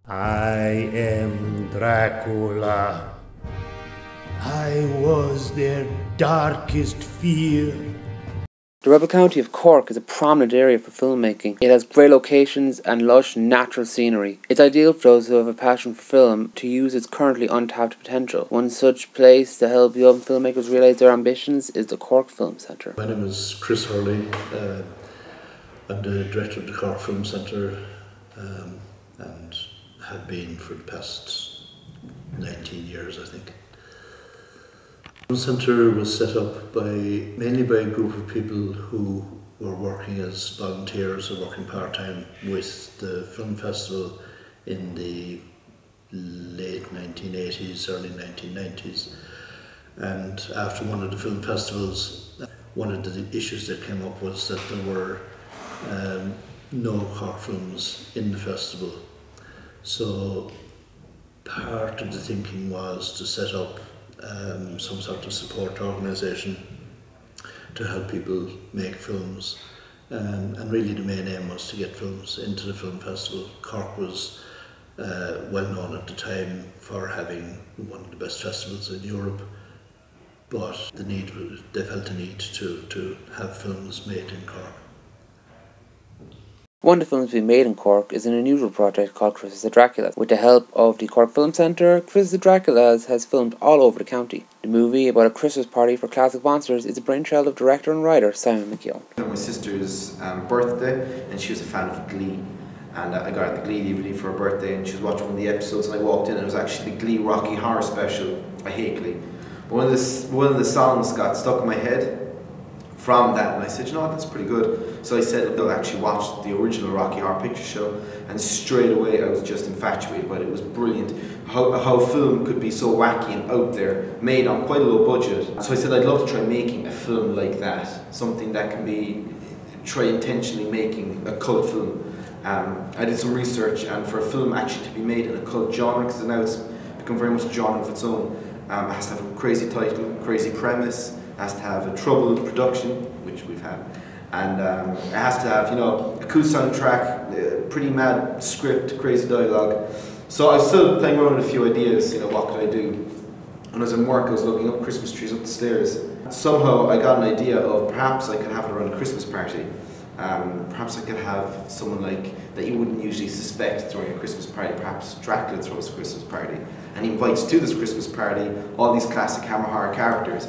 I am Dracula. I was their darkest fear. The rebel county of Cork is a prominent area for filmmaking. It has great locations and lush natural scenery. It's ideal for those who have a passion for film to use its currently untapped potential. One such place to help young filmmakers realise their ambitions is the Cork Film Centre. My name is Chris Hurley. I'm the director of the Cork Film Centre and have been for the past 19 years, I think. The centre was set up mainly by a group of people who were working as volunteers or working part-time with the film festival in the late 1980s, early 1990s. And after one of the film festivals, one of the issues that came up was that there were no Cork films in the festival. So part of the thinking was to set up some sort of support organisation to help people make films, and really the main aim was to get films into the film festival. Cork was well known at the time for having one of the best festivals in Europe, but they felt the need to have films made in Cork. One of the films being made in Cork is an unusual project called Christmas the Dracula. With the help of the Cork Film Centre, Christmas the Dracula has filmed all over the county. The movie about a Christmas party for classic monsters is a brainchild of director and writer Simon McKeown. My sister's birthday, and she was a fan of Glee. And I got her the Glee DVD for her birthday, and she was watching one of the episodes, and I walked in and it was actually the Glee Rocky Horror Special. I hate Glee. But one of the songs got stuck in my head from that, and I said, you know what, that's pretty good. So I said, they'll actually watch the original Rocky Horror Picture Show, and straight away I was just infatuated by it. It was brilliant. How film could be so wacky and out there, made on quite a low budget. So I said, I'd love to try making a film like that, something that can be, try intentionally making a cult film. I did some research, and for a film actually to be made in a cult genre, because now it's become very much a genre of its own, it has to have a crazy title, crazy premise, has to have a troubled production, which we've had, and it has to have, you know, a cool soundtrack, pretty mad script, crazy dialogue. So I was still playing around with a few ideas, you know, what could I do? When I was in work, I was looking up Christmas trees up the stairs. Somehow I got an idea of perhaps I could have it around a Christmas party. Perhaps I could have someone like that you wouldn't usually suspect throwing a Christmas party. Perhaps Dracula throws a Christmas party, and he invites to this Christmas party all these classic Hammer horror characters.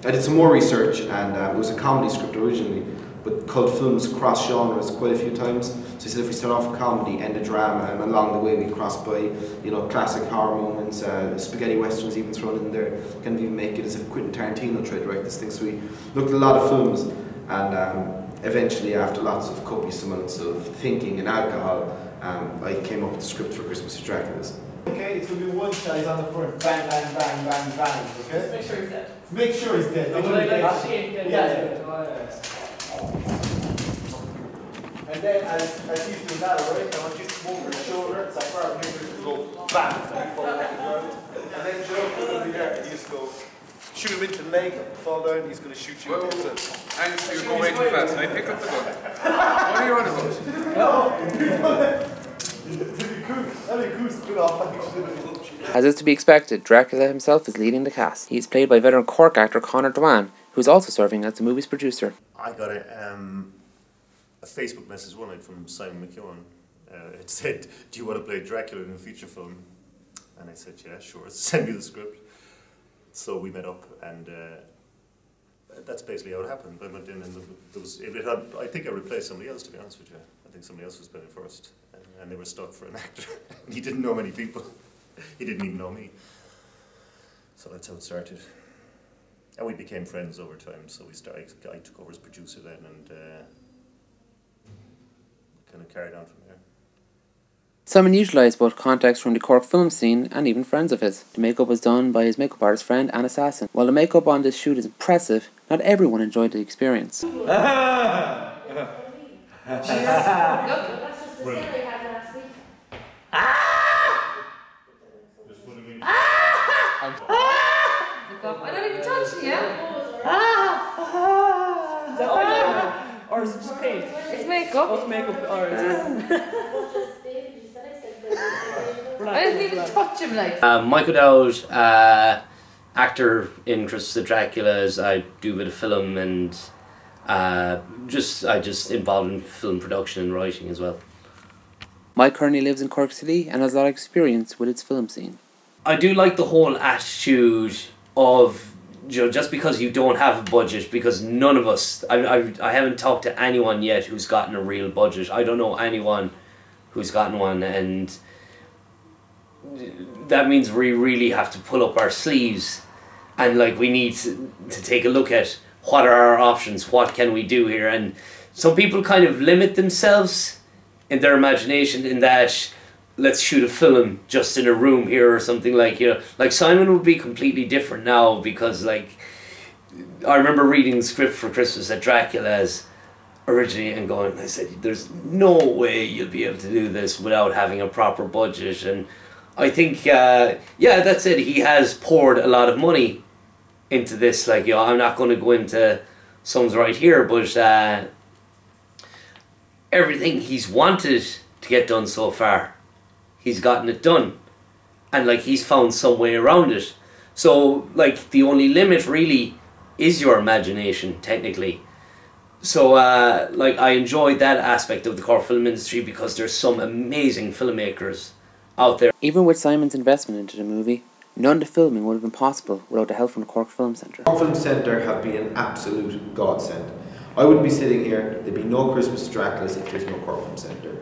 I did some more research, and it was a comedy script originally, but cult films cross genres quite a few times. So I said if we start off with comedy, end a drama, and along the way we cross by, you know, classic horror moments, spaghetti westerns even thrown in there. Kind of even make it as if Quentin Tarantino tried to direct this thing. So we looked at a lot of films, and eventually, after lots of copious amounts of thinking and alcohol, I came up with the script for Christmas the Draculas. Okay, it's going to be one shot, he's on the front, bang, bang, bang, bang, bang, okay? Just make sure he's dead. Make sure he's dead. Make sure he's dead. Yeah. And then, as he's doing that, alright, I want you to move your shoulder, it's like far up here, go bang, and fall back to the ground. And then Joe, you're going to be there, you just go, shoot him into the leg, fall down, he's going to shoot you. Whoa, and you're going way too fast. I pick up the gun. What are you on about? As is to be expected, Dracula himself is leading the cast. He is played by veteran Cork actor Conor Dwan, who is also serving as the movie's producer. I got a Facebook message one night from Simon McKeown. It said, "Do you want to play Dracula in a feature film?" And I said, "Yeah, sure. Send me the script." So we met up, and that's basically how it happened. I went in, and I think I replaced somebody else, to be honest with you. I think somebody else was playing it first, and they were stuck for an actor. He didn't know many people. He didn't even know me. So that's how it started. And we became friends over time, so I took over as producer then, and kind of carried on from there. Simon utilised both contacts from the Cork film scene and even friends of his. The makeup was done by his makeup artist friend Anna Sasson. While the makeup on this shoot is impressive, not everyone enjoyed the experience. I don't even touch you. Is that eyeliner? Or is it just paint? It's makeup. Oh, it's makeup. Alright. I didn't even touch him like. Michael Dowd, actor in Christmas the Draculas. I do a bit of film and I just involved in film production and writing as well. Mike currently lives in Cork City and has a lot of experience with its film scene. I do like the whole attitude of, you know, just because you don't have a budget, because none of us, I haven't talked to anyone yet who's gotten a real budget. I don't know anyone who's gotten one, and that means we really have to pull up our sleeves and like we need to take a look at what are our options, what can we do here. And some people kind of limit themselves in their imagination in that, let's shoot a film just in a room here or something, like, you know, like Simon would be completely different now, because like I remember reading the script for Christmas at Dracula's originally and going, I said, there's no way you'll be able to do this without having a proper budget. And I think yeah, that's it, he has poured a lot of money into this. Like, you know, I'm not going to go into sums right here, but everything he's wanted to get done so far, he's gotten it done, and like he's found some way around it. So like the only limit really is your imagination, technically. So like I enjoyed that aspect of the Cork film industry, because there's some amazing filmmakers out there. Even with Simon's investment into the movie, none of the filming would have been possible without the help from the Cork Film Centre. Cork Film Centre have been an absolute godsend. I wouldn't be sitting here, there'd be no Christmas Draculas if there's no Cork Film Centre.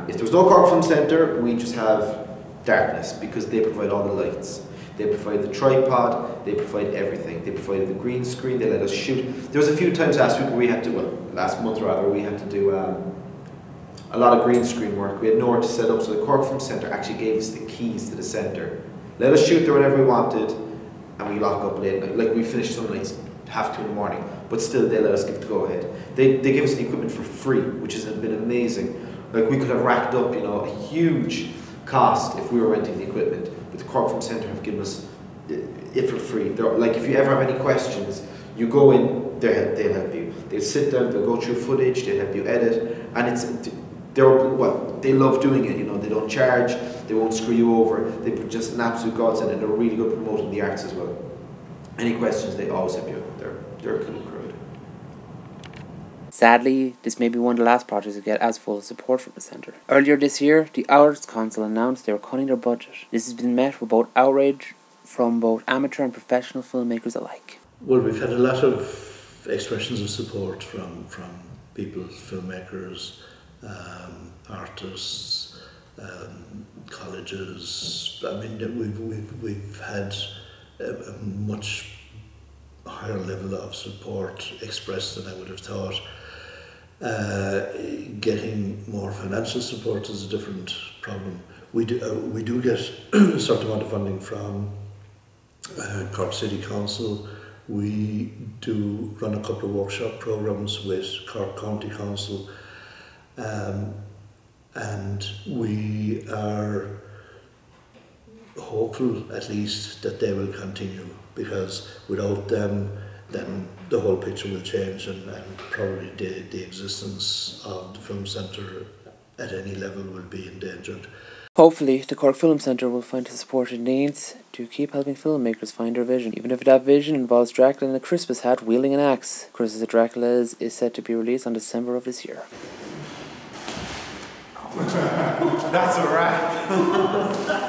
If there was no Cork Film Centre, we just have darkness, because they provide all the lights. They provide the tripod, they provide everything. They provided the green screen, they let us shoot. There was a few times last week where we had to, well, last month rather, we had to do a lot of green screen work. We had nowhere to set up, so the Cork Film Centre actually gave us the keys to the centre. Let us shoot there whenever we wanted, and we lock up late. Like we finished some nights 2:30 in the morning, but still they let us give the go ahead. They give us the equipment for free, which has been amazing. Like we could have racked up, you know, a huge cost if we were renting the equipment, but the Cork Film Centre have given us it for free. Like if you ever have any questions, you go in, they'll help you. They'll sit down, they'll go through footage, they'll help you edit, and they love doing it. You know, they don't charge, they won't screw you over. They're just an absolute godsend, and they're really good promoting the arts as well. Any questions, they always help you. They're a cool crowd. Sadly, this may be one of the last projects to get as full support from the centre. Earlier this year, the Arts Council announced they were cutting their budget. This has been met with both outrage from both amateur and professional filmmakers alike. Well, we've had a lot of expressions of support from people, filmmakers, artists, colleges. I mean, we've had a much higher level of support expressed than I would have thought. Getting more financial support is a different problem. We do get a certain amount of funding from Cork City Council. We do run a couple of workshop programs with Cork County Council, and we are hopeful at least that they will continue, because without them then the whole picture will change, and probably the existence of the film centre at any level will be endangered. Hopefully, the Cork Film Centre will find the support it needs to keep helping filmmakers find their vision, even if that vision involves Dracula in a Christmas hat wielding an axe. Christmas of Dracula is set to be released on December of this year. That's a wrap.